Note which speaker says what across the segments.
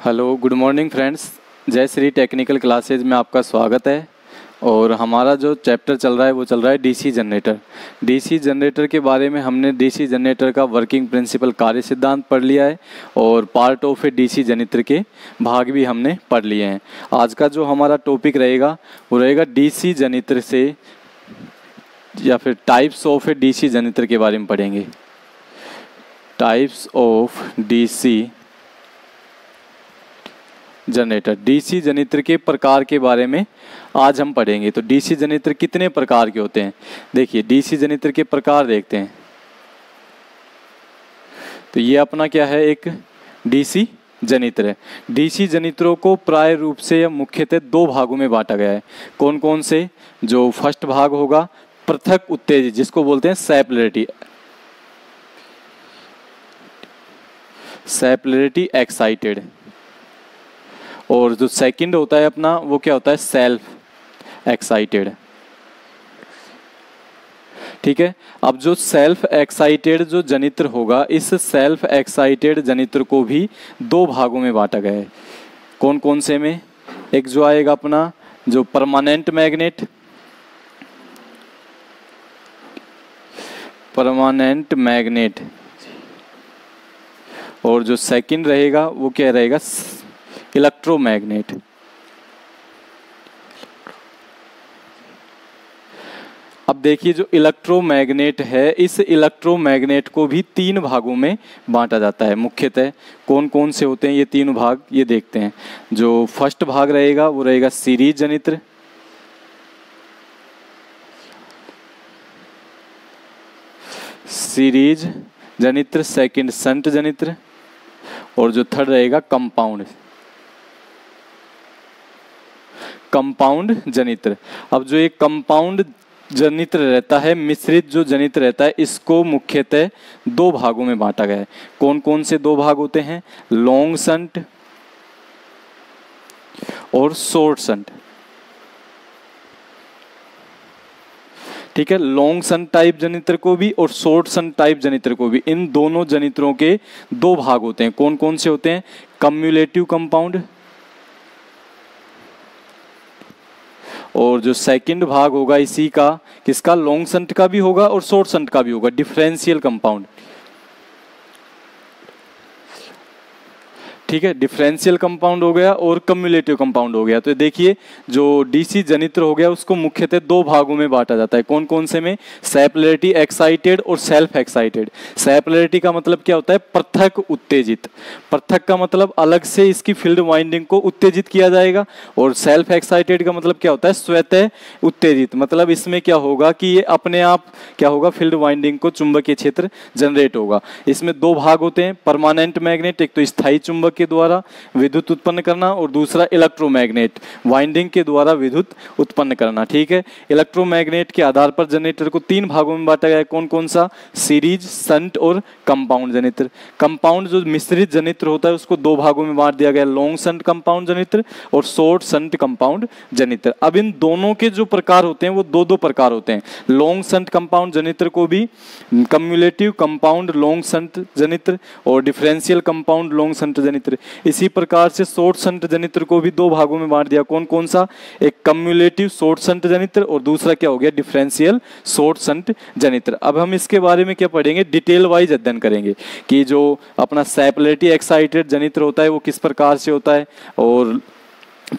Speaker 1: Hello, good morning friends. जय Shri technical classes में आपका स्वागत है। और हमारा जो चैप्टर चल रहा है वो चल रहा है डीसी जनरेटर। डीसी जनरेटर के बारे में हमने डीसी जनरेटर का वर्किंग प्रिंसिपल कार्य सिद्धांत पढ़ लिया है और part of A DC generator के भाग भी हमने पढ़ लिए हैं। आज का जो हमारा टॉपिक रहेगा वो रहेगा डीसी जनरेटर से या फिर types of A DC generator के बारे में पढ़ेंगे। Types of DC generator, DC generator के प्रकार के बारे में आज हम पढ़ेंगे। तो डीसी जनरेटर कितने प्रकार के होते हैं, देखिए डीसी जनरेटर के प्रकार देखते हैं। तो ये अपना क्या है, एक डीसी जनरेटर है। डीसी जनरेटरों को प्राय रूप से या मुख्यतः दो भागों में बांटा गया है। कौन कौन से? जो फर्स्ट भाग होगा पृथक उत्तेजित, जिसको बोलते हैं सेपरेटली एक्साइटेड, और जो सेकंड होता है अपना वो क्या होता है, सेल्फ एक्साइटेड। ठीक है। अब जो सेल्फ एक्साइटेड जो जनित्र होगा, इस सेल्फ एक्साइटेड जनित्र को भी दो भागों में बांटा गया है। कौन कौन से में? एक जो आएगा अपना जो परमानेंट मैग्नेट, और जो सेकंड रहेगा वो क्या रहेगा, इलेक्ट्रोमैग्नेट। अब देखिए जो इलेक्ट्रोमैग्नेट है, इस इलेक्ट्रोमैग्नेट को भी तीन भागों में बांटा जाता है मुख्यतः। कौन कौन से होते हैं ये तीनों भाग, ये देखते हैं। जो फर्स्ट भाग रहेगा वो रहेगा सीरीज जनित्र, सेकंड संट जनित्र, और जो थर्ड रहेगा कंपाउंड जनित्र। अब जो एक कंपाउंड जनित्र रहता है, मिश्रित जो जनित्र रहता है, इसको मुख्यतः दो भागों में बांटा गया है। कौन कौन से दो भाग होते हैं? लॉन्ग संट और शॉर्ट संट। ठीक है। लॉन्ग संट टाइप जनित्र को भी और शॉर्ट संट टाइप जनित्र को भी, इन दोनों जनित्रों के दो भाग होते हैं। कौन कौन से होते हैं? कम्युलेटिव कंपाउंड, और जो सेकंड भाग होगा इसी का, किसका? लॉन्ग संट का भी होगा और शॉर्ट संट का भी होगा, डिफरेंशियल कंपाउंड। ठीक है। डिफरेंशियल कंपाउंड हो गया और कम्युलेटिव कंपाउंड हो गया। तो देखिए जो डीसी जनित्र हो गया उसको मुख्यतः दो भागों में बांटा जाता है। कौन कौन से में? सेपरेटली एक्साइटेड और सेल्फ एक्साइटेड। सेपरेटली का मतलब क्या होता है? पृथक उत्तेजित। पृथक का मतलब अलग से इसकी फील्ड वाइंडिंग को उत्तेजित किया जाएगा, और सेल्फ एक्साइटेड का मतलब क्या होता है? स्वतः उत्तेजित। मतलब इसमें क्या होगा कि ये अपने आप क्या होगा, फील्ड वाइंडिंग को चुंबकीय क्षेत्र जनरेट होगा। इसमें दो भाग होते हैं, परमानेंट मैग्नेट, एक तो स्थायी चुंबक के द्वारा विद्युत उत्पन्न करना, और दूसरा इलेक्ट्रोमैग्नेट, वाइंडिंग के द्वारा विद्युत उत्पन्न करना। ठीक है। इलेक्ट्रोमैग्नेट के आधार पर जनरेटर को तीन भागों में बांटा गया है। कौन कौन सा? सीरीज, संट और कंपाउंड जनित्र। कंपाउंड जो मिश्रित जनित्र होता है उसको दो भागों में बांट दिया गया, लॉन्ग संट कंपाउंड जनित्र और शॉर्ट संट कंपाउंड जनित्र। अब इन दोनों के जो प्रकार होते हैं वो दो दो प्रकार होते हैं। लॉन्ग संट कंपाउंड जनित्र को भी कम्युलेटिव कंपाउंड लॉन्ग संट जनित्र और डिफरेंशियल कंपाउंड लॉन्ग संट जनित्र। इसी प्रकार से शॉर्ट संट जनित्र को भी दो भागों में बांट दिया। कौन कौन सा? एक कम्युलेटिव शॉर्ट संट जनित्र और दूसरा क्या हो गया, डिफरेंशियल शॉर्ट संट जनित्र। अब हम इसके बारे में क्या पढ़ेंगे, डिटेल वाइज अध्ययन करेंगे कि जो अपना सेपरेटली एक्साइटेड जनित्र होता है वो किस प्रकार से होता है, और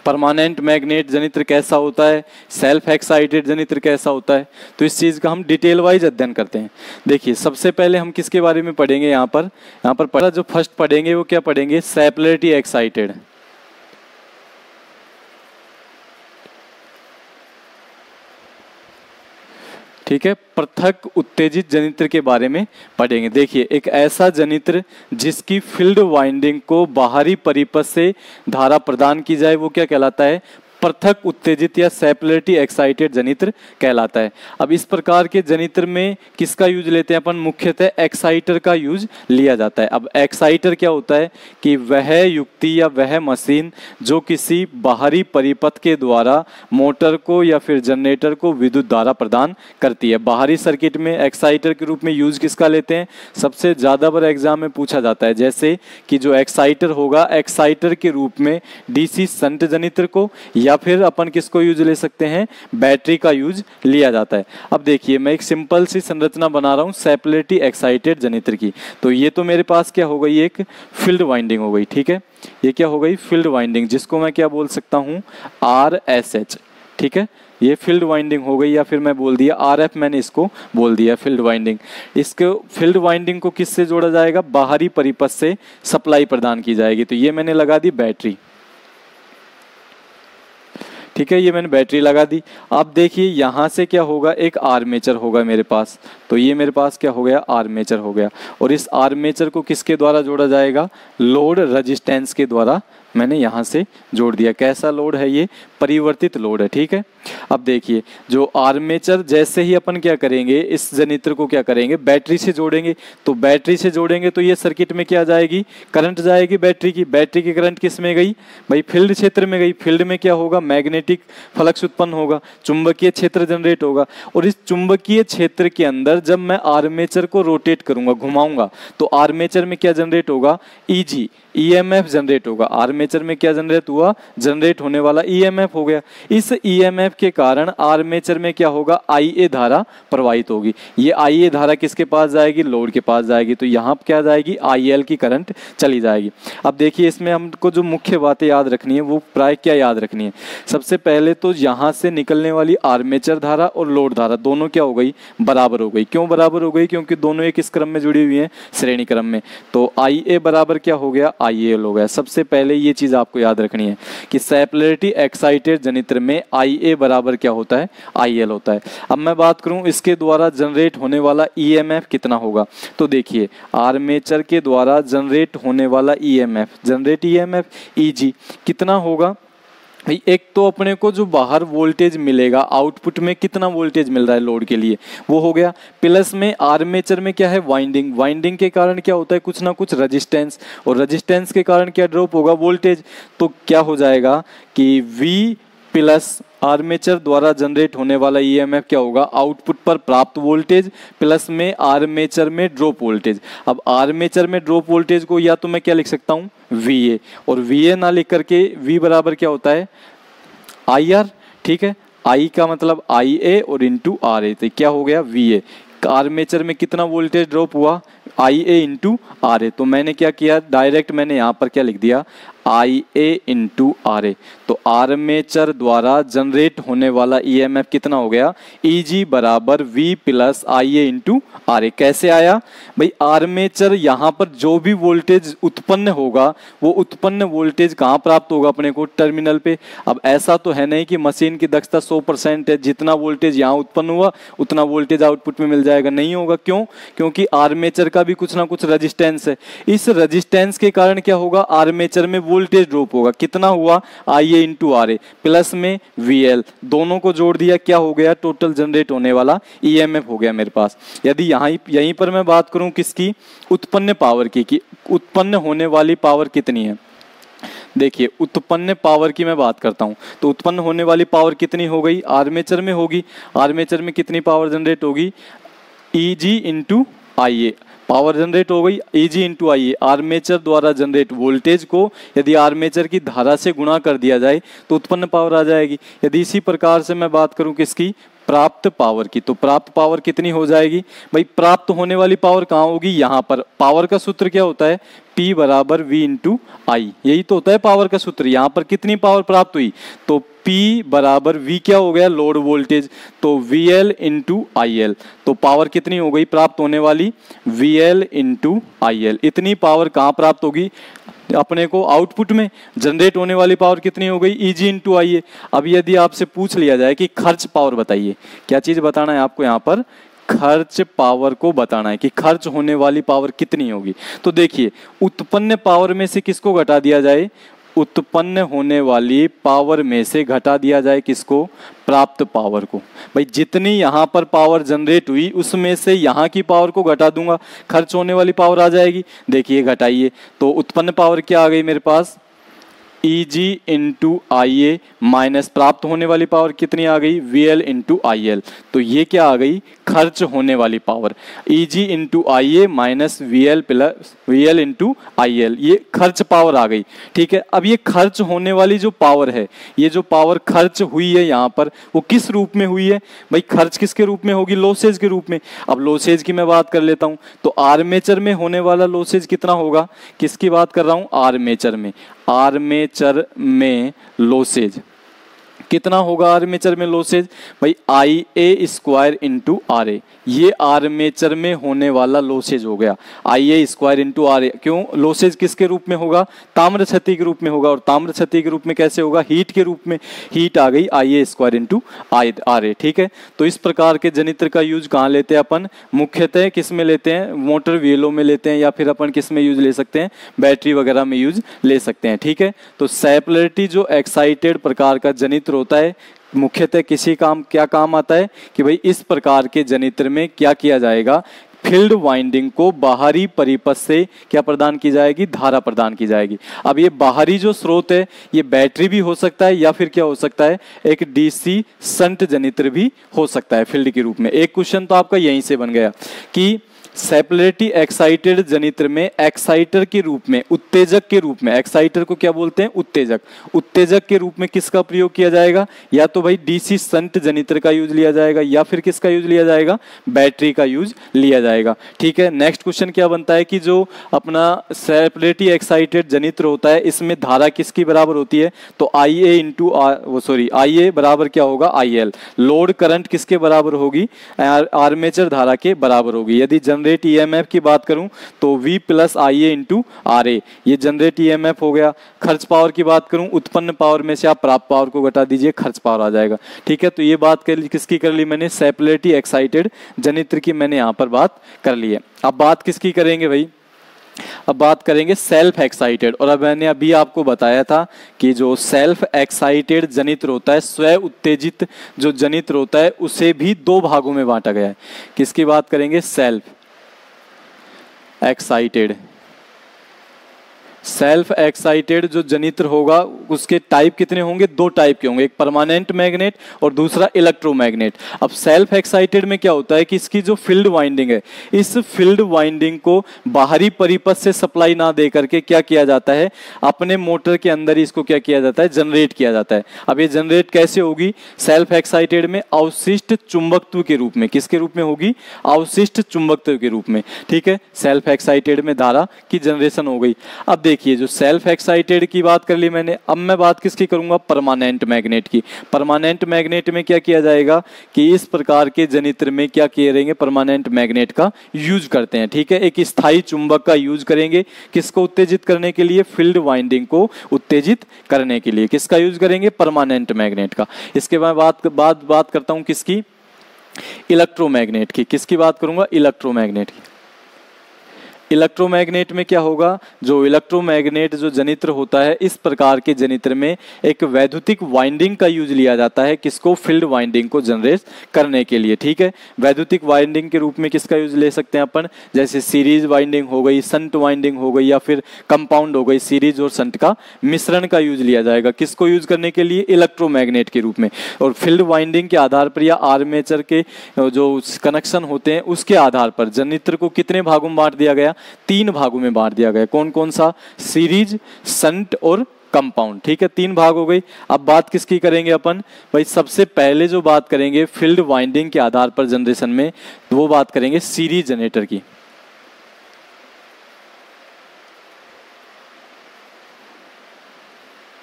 Speaker 1: परमानेंट मैग्नेट जनित्र कैसा होता है, सेल्फ एक्साइटेड जनित्र कैसा होता है। तो इस चीज़ का हम डिटेल वाइज अध्ययन करते हैं। देखिए सबसे पहले हम किसके बारे में पढ़ेंगे, यहाँ पर पहला जो फर्स्ट पढ़ेंगे वो क्या पढ़ेंगे, सेपरेटली एक्साइटेड। ठीक है। पृथक उत्तेजित जनित्र के बारे में पढ़ेंगे। देखिए एक ऐसा जनित्र जिसकी फील्ड वाइंडिंग को बाहरी परिपथ से धारा प्रदान की जाए वो क्या कहलाता है, पृथक उत्तेजित या सेपरेटली एक्साइटेड जनित्र कहलाता है। अब इस प्रकार के जनित्र में किसका यूज लेते हैं अपन, मुख्यतः एक्साइटर का यूज लिया जाता है। अब एक्साइटर क्या होता है कि वह युक्ति या वह मशीन जो किसी बाहरी परिपथ के द्वारा मोटर को या फिर जनरेटर को विद्युत धारा प्रदान करती है। बाहरी सर्किट में एक्साइटर के रूप में यूज किसका लेते हैं, सबसे ज्यादा बार एग्जाम में पूछा जाता है, जैसे कि जो एक्साइटर होगा, एक्साइटर के रूप में डीसी शंट जनित्र को या फिर अपन किसको यूज ले सकते हैं, बैटरी का यूज लिया जाता है। अब देखिए मैं एक सिंपल सी संरचना बना रहा हूं सेपरेटली एक्साइटेड जनित्र की। तो ये तो मेरे पास क्या हो गई, एक फील्ड वाइंडिंग हो गई, ठीक है। ये क्या हो गई, फील्ड वाइंडिंग, जिसको मैं क्या बोल सकता हूं, RSH, ठीक है। ये फील्ड वाइंडिंग हो गई, या फिर मैं बोल दिया RF, मैंने इसको बोल दिया फील्ड वाइंडिंग। इसको फील्ड वाइंडिंग को किससे जोड़ा जाएगा, बाहरी परिपथ से सप्लाई प्रदान की जाएगी। तो ये मैंने लगा दी बैटरी, ठीक है, ये मैंने बैटरी लगा दी। अब देखिए यहाँ से क्या होगा, एक आर्मेचर होगा मेरे पास। तो ये मेरे पास क्या हो गया, आर्मेचर हो गया। और इस आर्मेचर को किसके द्वारा जोड़ा जाएगा, लोड रेजिस्टेंस के द्वारा मैंने यहाँ से जोड़ दिया। कैसा लोड है ये, परिवर्तित लोड है, ठीक है। अब देखिए जो आर्मेचर, जैसे ही अपन क्या करेंगे, इस जनित्र को क्या करेंगे, बैटरी से जोड़ेंगे। तो बैटरी से जोड़ेंगे तो ये सर्किट में क्या जाएगी, करंट जाएगी बैटरी की। बैटरी की करंट किस में गई भाई, फील्ड क्षेत्र में गई। फील्ड में क्या होगा, मैग्नेटिक फ्लक्स उत्पन्न होगा, चुंबकीय क्षेत्र जनरेट होगा। और इस चुंबकीय क्षेत्र के अंदर जब मैं आर्मेचर को रोटेट करूंगा, घुमाऊंगा, तो आर्मेचर में क्या जनरेट होगा, EG, EMF जनरेट होगा। आर्मेचर में क्या जनरेट हुआ, जनरेट होने वाला EMF हो गया। इस EMF के कारण आर्मेचर में क्या होगा, IA धारा प्रवाहित होगी। ये IA धारा किसके पास जाएगी, लोड के पास जाएगी। तो यहाँ क्या जाएगी, IL की करंट चली जाएगी। अब देखिए इसमें हमको जो मुख्य बातें याद रखनी है वो प्राय क्या याद रखनी है, सबसे पहले तो यहाँ से निकलने वाली आर्मेचर धारा और लोड धारा दोनों क्या हो गई, बराबर हो गई। क्यों बराबर हो गई, क्योंकि दोनों एक इस क्रम में जुड़ी हुई हैं, श्रेणी क्रम में। तो IA बराबर क्या हो गया, IL हो गया। सबसे पहले ये चीज आपको याद रखनी है कि सेपरेटली एक्साइटेड जनित्र में IA बराबर क्या होता है, IL होता है। अब मैं बात करूं इसके द्वारा जनरेट होने वाला EMF कितना होगा। तो देखिए आर्मेचर के द्वारा जनरेट होने वाला EMF, जनरेट EMF EG कितना होगा भाई। एक तो अपने को जो बाहर वोल्टेज मिलेगा, आउटपुट में कितना वोल्टेज मिल रहा है लोड के लिए, वो हो गया। प्लस में आर्मेचर में क्या है, वाइंडिंग, वाइंडिंग के कारण क्या होता है, कुछ ना कुछ रेजिस्टेंस, और रेजिस्टेंस के कारण क्या ड्रॉप होगा, वोल्टेज। तो क्या हो जाएगा कि V प्लस आर्मेचर द्वारा जनरेट होने वाला EMF क्या होगा, आउटपुट पर प्राप्त वोल्टेज प्लस में आर्मेचर में ड्रॉप वोल्टेज। अब आर्मेचर में ड्रॉप वोल्टेज को या तो मैं क्या लिख सकता हूं, VA, और VA ना लिख करके V बराबर क्या होता है, IR, ठीक है। I का मतलब IA और इंटू RA, तो क्या हो गया, VA। आर्मेचर में कितना वोल्टेज ड्रॉप हुआ, IA इंटू RA। तो मैंने क्या किया, डायरेक्ट मैंने यहाँ पर क्या लिख दिया, IA इंटू RA। तो आर्मेचर द्वारा जनरेट होने वाला EMF कितना हो गया, EG बराबर V plus IA into RA। कैसे आया भाई, आर्मेचर यहाँ पर जो भी वोल्टेज उत्पन्न होगा वो उत्पन्न वोल्टेज कहाँ प्राप्त होगा अपने को, टर्मिनल पे। अब ऐसा तो है नहीं कि मशीन की दक्षता 100% है, जितना वोल्टेज यहाँ उत्पन्न हुआ उतना वोल्टेज आउटपुट में मिल जाएगा, नहीं होगा। क्यों, क्योंकि आर्मेचर का भी कुछ ना कुछ रेजिस्टेंस है। इस रेजिस्टेंस के कारण क्या होगा, आर्मेचर में वोल्टेज ड्रॉप होगा। कितना हुआ, IA इंटू RA प्लस में VL, दोनों को जोड़ दिया, क्या हो गया, टोटल जनरेट होने वाला EMF हो गया मेरे पास। यदि यहीं पर मैं बात करूं किसकी, उत्पन्न पावर की, कि उत्पन्न होने वाली पावर कितनी है। देखिए उत्पन्न पावर की मैं बात करता हूं, तो उत्पन्न होने वाली पावर कितनी हो गई, आर्मेचर में होगी। आर्मेचर में कितनी पावर जनरेट होगी, EG into IA, power generate हो गई EG इंटू IA। आर्मेचर द्वारा जनरेट वोल्टेज को यदि आर्मेचर की धारा से गुणा कर दिया जाए तो उत्पन्न पावर आ जाएगी। यदि इसी प्रकार से मैं बात करूं किसकी, प्राप्त पावर की, तो प्राप्त पावर कितनी हो जाएगी भाई, प्राप्त होने वाली पावर कहाँ होगी, यहाँ पर। पावर का सूत्र क्या होता है, P बराबर V इंटू I, यही तो होता है पावर का सूत्र। यहाँ पर कितनी पावर प्राप्त हुई, तो P बराबर V क्या हो गया, लोड वोल्टेज, तो VL इंटू IL। तो पावर कितनी हो गई प्राप्त होने वाली, VL इंटू IL। इतनी पावर कहाँ प्राप्त होगी अपने को, आउटपुट में। जनरेट होने वाली पावर कितनी हो गई, EG इंटू IA। अब यदि आपसे पूछ लिया जाए कि खर्च पावर बताइए, क्या चीज बताना है आपको, यहाँ पर खर्च पावर को बताना है कि खर्च होने वाली पावर कितनी होगी। तो देखिए उत्पन्न पावर में से किसको घटा दिया जाए, उत्पन्न होने वाली पावर में से घटा दिया जाए किसको, प्राप्त पावर को। भाई जितनी यहाँ पर पावर जनरेट हुई उसमें से यहाँ की पावर को घटा दूंगा, खर्च होने वाली पावर आ जाएगी। देखिए घटाइए तो उत्पन्न पावर क्या आ गई मेरे पास, Eg इंटू आई ए माइनस प्राप्त होने वाली पावर कितनी आ गई, VL इंटू आई एल। तो ये क्या आ गई, खर्च होने वाली power, Eg into I A minus VL plus VL into I L, ये खर्च पावर आ गई। ठीक है, अब ये खर्च होने वाली जो पावर है, ये जो पावर खर्च हुई है यहाँ पर, वो किस रूप में हुई है भाई, खर्च किसके रूप में होगी, लॉसेज के रूप में। अब लॉसेज की मैं बात कर लेता हूँ, तो आर्मेचर में होने वाला लॉसेज कितना होगा, किसकी बात कर रहा हूँ, आर्मेचर में। आर्मेचर में लॉसेज कितना होगा, आर्मेचर में लॉसेज भाई आई ए स्क्वायर इंटू आर ए, ये आर्मेचर में होने वाला लॉसेज हो गया, आई ए स्क्वायर इंटू आर ए। क्यों, लॉसेज किसके रूप में होगा, ताम्र क्षति के रूप में होगा, और ताम्र क्षति के रूप में कैसे होगा, हीट के रूप में, हीट आ गई आई ए स्क्वायर इंटू आर ए। ठीक है, तो इस प्रकार के जनित्र का यूज कहाँ लेते हैं अपन, मुख्यतः किस में लेते हैं, मोटर व्हीलों में लेते हैं, या फिर अपन किस में यूज ले सकते हैं, बैटरी वगैरह में यूज ले सकते हैं। ठीक है, तो सेपरेटली जो एक्साइटेड प्रकार का जनित्र होता है, मुख्यतः किसी काम क्या काम आता है कि भाई इस प्रकार के जनित्र में क्या किया जाएगा, फील्ड वाइंडिंग को बाहरी परिपथ से क्या प्रदान की जाएगी, धारा प्रदान की जाएगी। अब ये बाहरी जो स्रोत है, ये बैटरी भी हो सकता है, या फिर क्या हो सकता है, एक डीसी संट जनित्र भी हो सकता है फील्ड के रूप में। एक क्वेश्चन तो आपका यहीं से बन गया कि सेपरेटली एक्साइटेड जनित्र में एक्साइटर के रूप में, उत्तेजक के रूप में, एक्साइटर को क्या बोलते हैं, उत्तेजक, उत्तेजक के रूप में किसका प्रयोग किया जाएगा, या तो भाई डीसी संट जनित्र का यूज लिया जाएगा, या फिर किसका यूज लिया जाएगा, बैटरी का यूज लिया जाएगा। ठीक है, नेक्स्ट क्वेश्चन क्या बनता है कि जो अपना सेपरेटली एक्साइटेड जनित्र होता है, इसमें धारा किसकी बराबर होती है, तो आई ए इंटू आई ए बराबर क्या होगा, आई एल। लोड करंट किसके बराबर होगी, आर्मेचर धारा के बराबर होगी। यदि जनरेट ईएमएफ की बात करूं तो V plus I A into R A, ये जनरेट ईएमएफ हो गया। खर्च पावर की बात करूं, उत्पन्न पावर में से आप प्राप्त पावर को घटा दीजिए, खर्च पावर आ जाएगा। ठीक है, तो ये बात किसकी कर ली मैंने, सेपरेटली एक्साइटेड जनित्र की मैंने यहां पर बात कर ली है। अब बात किसकी करेंगे भाई, अब बात करेंगे सेल्फ एक्साइटेड। और अब मैंने अभी आपको बताया था कि जो सेल्फ एक्साइटेड जनित्र होता है, स्व उत्तेजित जो जनित्र होता है, उसे भी दो भागों में बांटा गया है। किसकी बात करेंगे, सेल्फ एक्साइटेड। सेल्फ एक्साइटेड जो जनित्र होगा उसके टाइप कितने होंगे, दो टाइप के होंगे, एक परमानेंट मैग्नेट और दूसरा इलेक्ट्रोमैग्नेट। अब सेल्फ एक्साइटेड में क्या होता है कि इसकी जो फील्ड वाइंडिंग है, इस फील्ड वाइंडिंग को बाहरी परिपथ से सप्लाई ना दे करके क्या किया जाता है, अपने मोटर के अंदर ही इसको क्या किया जाता है, जनरेट किया जाता है। अब ये जनरेट कैसे होगी, सेल्फ एक्साइटेड में अवशिष्ट चुंबकत्व के रूप में, किसके रूप में होगी, अवशिष्ट चुंबकत्व के रूप में। ठीक है, सेल्फ एक्साइटेड में धारा की जनरेशन हो गई। अब देखिए जो सेल्फ एक्साइटेड की बात कर ली मैंने, अब मैं बात किसकी करूंगा, परमानेंट मैग्नेट की। परमानेंट मैग्नेट में क्या किया जाएगा कि इस प्रकार के जनित्र में क्या करेंगे, परमानेंट मैग्नेट का यूज करते हैं। ठीक है, एक स्थायी चुंबक का यूज करेंगे, किसको उत्तेजित करने के लिए, फील्ड वाइंडिंग को उत्तेजित करने के लिए। किसका यूज करेंगे, परमानेंट मैग्नेट का। इसके बाद बात करता हूं किसकी, इलेक्ट्रोमैग्नेट की। किसकी बात करूंगा, इलेक्ट्रोमैग्नेट की। इलेक्ट्रोमैग्नेट में क्या होगा, जो इलेक्ट्रोमैग्नेट जो जनित्र होता है, इस प्रकार के जनित्र में एक वैद्युतिक वाइंडिंग का यूज लिया जाता है, किसको, फील्ड वाइंडिंग को जनरेट करने के लिए। ठीक है, वैद्युतिक वाइंडिंग के रूप में किसका यूज ले सकते हैं अपन, जैसे सीरीज वाइंडिंग हो गई, संट वाइंडिंग हो गई, या फिर कंपाउंड हो गई, सीरीज और संट का मिश्रण का यूज लिया जाएगा। किसको यूज करने के लिए, इलेक्ट्रोमैग्नेट के रूप में। और फील्ड वाइंडिंग के आधार पर या आर्मेचर के जो कनेक्शन होते हैं उसके आधार पर जनित्र को कितने भागों में बांट दिया गया, तीन भागों में बांट दिया गया। कौन कौन सा, सीरीज, संट और कंपाउंड। ठीक है, तीन भाग हो गई। अब बात किसकी करेंगे अपन भाई, सबसे पहले जो बात करेंगे फील्ड वाइंडिंग के आधार पर जनरेशन में, वो बात करेंगे सीरीज जनरेटर की।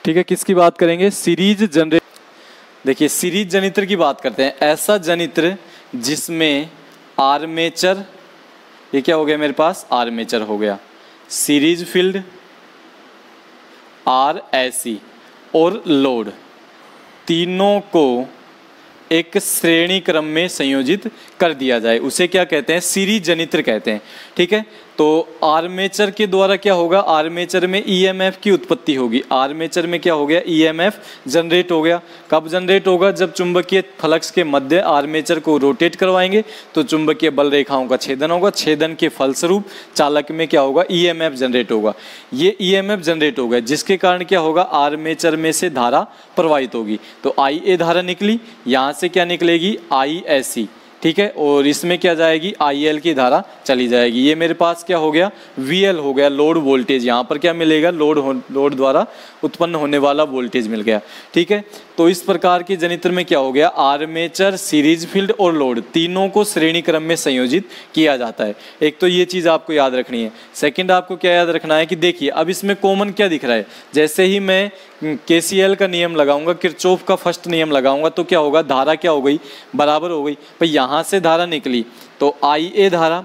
Speaker 1: ठीक है, किसकी बात करेंगे, सीरीज जनरेटर। देखिए सीरीज जनित्र की बात करते हैं, ऐसा जनित्र जिसमें आर्मेचर, ये क्या हो गया मेरे पास, आर्मेचर हो गया, सीरीज फील्ड, आर एसी और लोड, तीनों को एक श्रेणी क्रम में संयोजित कर दिया जाए, उसे क्या कहते हैं, सीरीज जनित्र कहते हैं। ठीक है, तो आर्मेचर के द्वारा क्या होगा, आर्मेचर में ईएमएफ की उत्पत्ति होगी। आर्मेचर में क्या हो गया, ईएमएफ जनरेट हो गया। कब जनरेट होगा, जब चुंबकीय फ्लक्स के मध्य आर्मेचर को रोटेट करवाएंगे तो चुंबकीय बल रेखाओं का छेदन होगा। छेदन के फलस्वरूप चालक में क्या होगा, ईएमएफ जनरेट होगा। ये ईएमएफ जनरेट होगा जिसके कारण क्या होगा, आर्मेचर में से धारा प्रवाहित होगी। तो IA धारा निकली, यहाँ से क्या निकलेगी, ISC, ठीक है, और इसमें क्या जाएगी, IL की धारा चली जाएगी। ये मेरे पास क्या हो गया, VL हो गया, लोड वोल्टेज। यहाँ पर क्या मिलेगा, लोड द्वारा उत्पन्न होने वाला वोल्टेज मिल गया, ठीक है। तो इस प्रकार के जनित्र में क्या हो गया, आर्मेचर, सीरीज फील्ड और लोड तीनों को श्रेणी क्रम में संयोजित किया जाता है। एक तो ये चीज़ आपको याद रखनी है। सेकंड आपको क्या याद रखना है कि देखिए अब इसमें कॉमन क्या दिख रहा है, जैसे ही मैं KCL का नियम लगाऊंगा, किरचॉफ का फर्स्ट नियम लगाऊंगा तो क्या होगा, धारा क्या हो गई, बराबर हो गई। पर यहाँ से धारा निकली तो IA धारा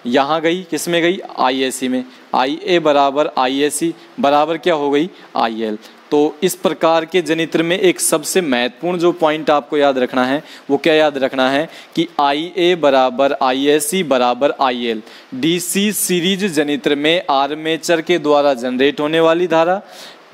Speaker 1: यहाँ गई, किस में गई, ISC में। IA बराबर ISC बराबर क्या हो गई, IL। तो इस प्रकार के जनित्र में एक सबसे महत्वपूर्ण जो पॉइंट आपको याद रखना है वो क्या याद रखना है कि IA बराबर ISC बराबर IL। DC सीरीज जनित्र में आर्मेचर के द्वारा जनरेट होने वाली धारा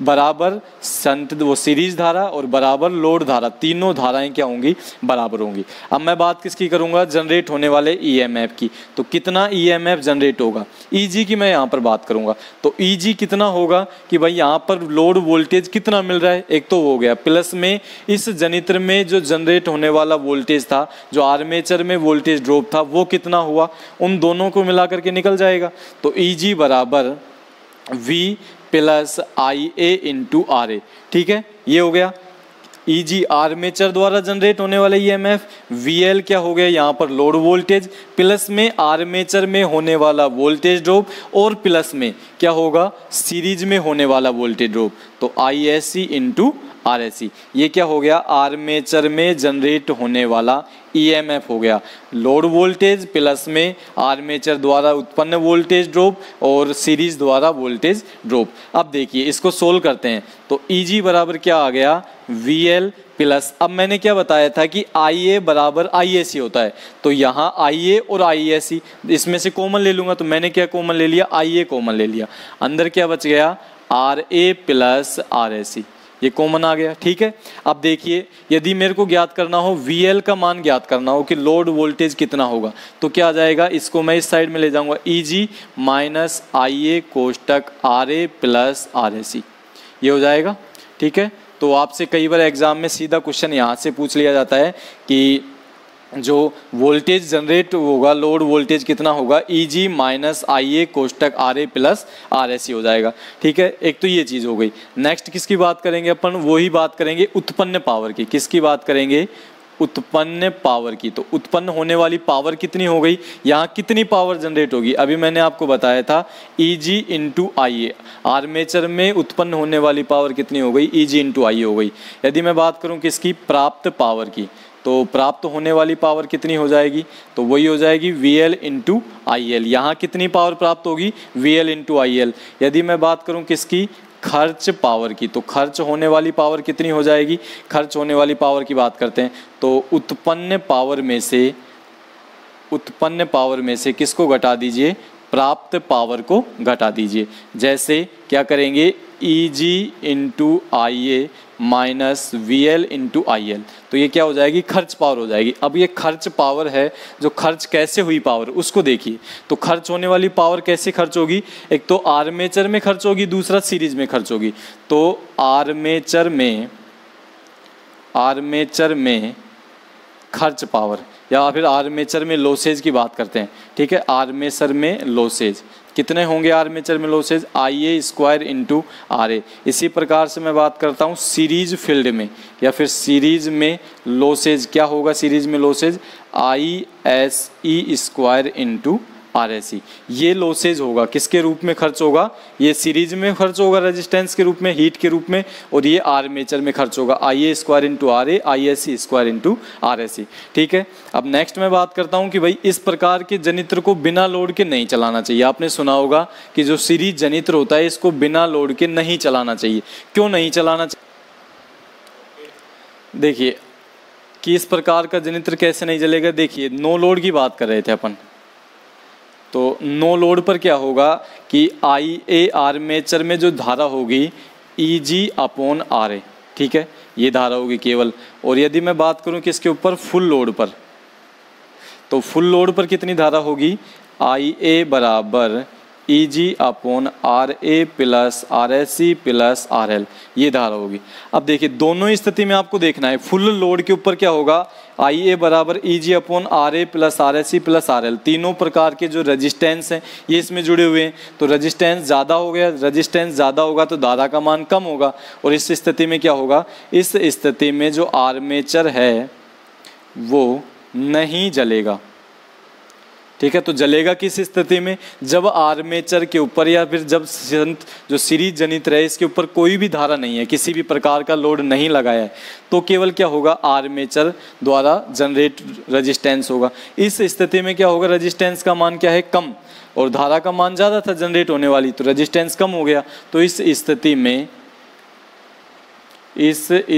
Speaker 1: बराबर संत वो सीरीज धारा और बराबर लोड धारा, तीनों धाराएं क्या होंगी, बराबर होंगी। अब मैं बात किसकी करूंगा, जनरेट होने वाले EMF की। तो कितना EMF जनरेट होगा, EG की मैं यहाँ पर बात करूंगा। तो EG कितना होगा कि भाई यहाँ पर लोड वोल्टेज कितना मिल रहा है, एक तो हो गया, प्लस में इस जनित्र में जो जनरेट होने वाला वोल्टेज था, जो आर्मेचर में वोल्टेज ड्रॉप था, वो कितना हुआ, उन दोनों को मिला करके निकल जाएगा। तो EG बराबर V plus IA into RA, ठीक है, ये हो गया। EG आर्मेचर द्वारा जनरेट होने वाला EMF, VL क्या हो गया, यहाँ पर लोड वोल्टेज, प्लस में आर्मेचर में होने वाला वोल्टेज ड्रॉप, और प्लस में क्या होगा, सीरीज में होने वाला वोल्टेज ड्रॉप। तो ISC इंटू RSC, ये क्या हो गया, आर्मेचर में जनरेट होने वाला EMF हो गया। लोड वोल्टेज प्लस में आर्मेचर द्वारा उत्पन्न वोल्टेज ड्रॉप और सीरीज द्वारा वोल्टेज ड्रॉप। अब देखिए इसको सोल्व करते हैं। तो EG बराबर क्या आ गया, VL प्लस, अब मैंने क्या बताया था कि IA बराबर ISC होता है। तो यहाँ IA और ISC इसमें से कॉमन ले लूँगा, तो मैंने क्या कॉमन ले लिया, IA कॉमन ले लिया। अंदर क्या बच गया, RA प्लस RSC, ये कॉमन आ गया, ठीक है। अब देखिए यदि मेरे को ज्ञात करना हो, VL का मान ज्ञात करना हो कि लोड वोल्टेज कितना होगा, तो क्या आ जाएगा, इसको मैं इस साइड में ले जाऊंगा, EG minus IA कोष्टक RA plus RSC, ये हो जाएगा, ठीक है। तो आपसे कई बार एग्जाम में सीधा क्वेश्चन यहाँ से पूछ लिया जाता है कि जो वोल्टेज जनरेट होगा, लोड वोल्टेज कितना होगा, EG minus IA कोष्टक RA plus RSC हो जाएगा, ठीक है। एक तो ये चीज़ हो गई। नेक्स्ट किसकी बात करेंगे अपन, वही बात करेंगे उत्पन्न पावर की। किसकी बात करेंगे, उत्पन्न पावर की। तो उत्पन्न होने वाली पावर कितनी हो गई, यहाँ कितनी पावर जनरेट होगी, अभी मैंने आपको बताया था EG इंटू IA। आर्मेचर में उत्पन्न होने वाली पावर कितनी हो गई, EG इंटू IA हो गई। यदि मैं बात करूँ किसकी, प्राप्त पावर की, तो प्राप्त होने वाली पावर कितनी हो जाएगी, तो वही हो जाएगी VL इंटू IL। यहाँ कितनी पावर प्राप्त होगी, VL इंटू IL। यदि मैं बात करूँ किसकी, खर्च पावर की, तो खर्च होने वाली पावर कितनी हो जाएगी, खर्च होने वाली पावर की बात करते हैं। तो उत्पन्न पावर में से किसको घटा दीजिए, प्राप्त पावर को घटा दीजिए। जैसे क्या करेंगे, EG into IA minus VL into IL, तो ये क्या हो जाएगी, खर्च पावर हो जाएगी। अब ये खर्च पावर है, जो खर्च कैसे हुई पावर उसको देखिए। तो खर्च होने वाली पावर कैसे खर्च होगी, एक तो आर्मेचर में खर्च होगी, दूसरा सीरीज में खर्च होगी। तो आर्मेचर में खर्च पावर, या फिर आर्मेचर में लॉसेज की बात करते हैं, ठीक है। आर्मेचर में लॉसेज कितने होंगे, आर्मेचर में losses IA square into RA। इसी प्रकार से मैं बात करता हूँ सीरीज फील्ड में, या फिर सीरीज में लॉसेज क्या होगा, सीरीज में losses ISE square into RSC। ये लॉसेज होगा, किसके रूप में खर्च होगा, ये सीरीज में खर्च होगा रेजिस्टेंस के रूप में, हीट के रूप में, और ये आर्मेचर में खर्च होगा IA square into RA, ISC square into RSC, ठीक है। अब नेक्स्ट मैं बात करता हूँ कि भाई इस प्रकार के जनित्र को बिना लोड के नहीं चलाना चाहिए। आपने सुना होगा कि जो सीरीज जनित्र होता है इसको बिना लोड के नहीं चलाना चाहिए। क्यों नहीं चलाना चाहिए, देखिए कि इस प्रकार का जनित्र कैसे नहीं चलेगा। देखिए नो लोड की बात कर रहे थे अपन, तो नो लोड पर क्या होगा कि IA आर्मेचर में जो धारा होगी EG/RA, ठीक है, ये धारा होगी केवल। और यदि मैं बात करूं किसके ऊपर, फुल लोड पर, तो फुल लोड पर कितनी धारा होगी, IA बराबर EG/RA plus RSC plus RL, ये धारा होगी। अब देखिए दोनों स्थिति में आपको देखना है, फुल लोड के ऊपर क्या होगा, IA बराबर EG/RA plus RSC plus RL, तीनों प्रकार के जो रेजिस्टेंस हैं ये इसमें जुड़े हुए हैं। तो रेजिस्टेंस ज़्यादा हो गया, रेजिस्टेंस ज़्यादा होगा तो धारा का मान कम होगा, और इस स्थिति में क्या होगा, इस स्थिति में जो आर्मेचर है वो नहीं जलेगा, ठीक है। तो जलेगा किस स्थिति में, जब आर्मेचर के ऊपर या फिर जब जो सीरीज जनित्र है इसके ऊपर कोई भी धारा नहीं है, किसी भी प्रकार का लोड नहीं लगाया है, तो केवल क्या होगा, आर्मेचर द्वारा जनरेट रेजिस्टेंस होगा। इस स्थिति में क्या होगा, रेजिस्टेंस का मान क्या है, कम, और धारा का मान ज़्यादा था जनरेट होने वाली, तो रेजिस्टेंस कम हो गया। तो इस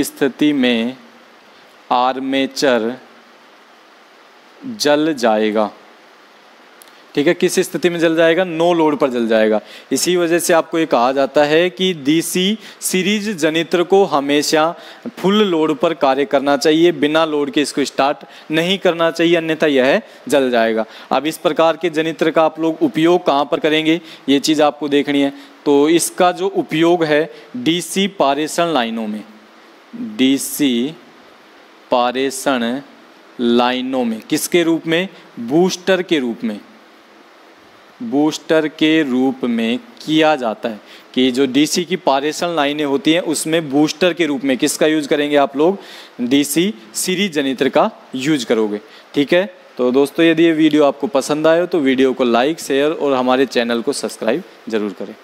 Speaker 1: स्थिति में आर्मेचर जल जाएगा, ठीक है। किस स्थिति में जल जाएगा, नो लोड पर जल जाएगा। इसी वजह से आपको ये कहा जाता है कि डीसी सीरीज जनित्र को हमेशा फुल लोड पर कार्य करना चाहिए, बिना लोड के इसको स्टार्ट नहीं करना चाहिए, अन्यथा यह जल जाएगा। अब इस प्रकार के जनित्र का आप लोग उपयोग कहाँ पर करेंगे, ये चीज़ आपको देखनी है। तो इसका जो उपयोग है डीसी पारेषण लाइनों में, डीसी पारेषण लाइनों में किसके रूप में, बूस्टर के रूप में, बूस्टर के रूप में किया जाता है। कि जो डीसी की पारेषण लाइनें होती हैं उसमें बूस्टर के रूप में किसका यूज करेंगे आप लोग, डीसी सीरीज जनित्र का यूज करोगे, ठीक है। तो दोस्तों यदि ये वीडियो आपको पसंद आए तो वीडियो को लाइक, शेयर और हमारे चैनल को सब्सक्राइब जरूर करें।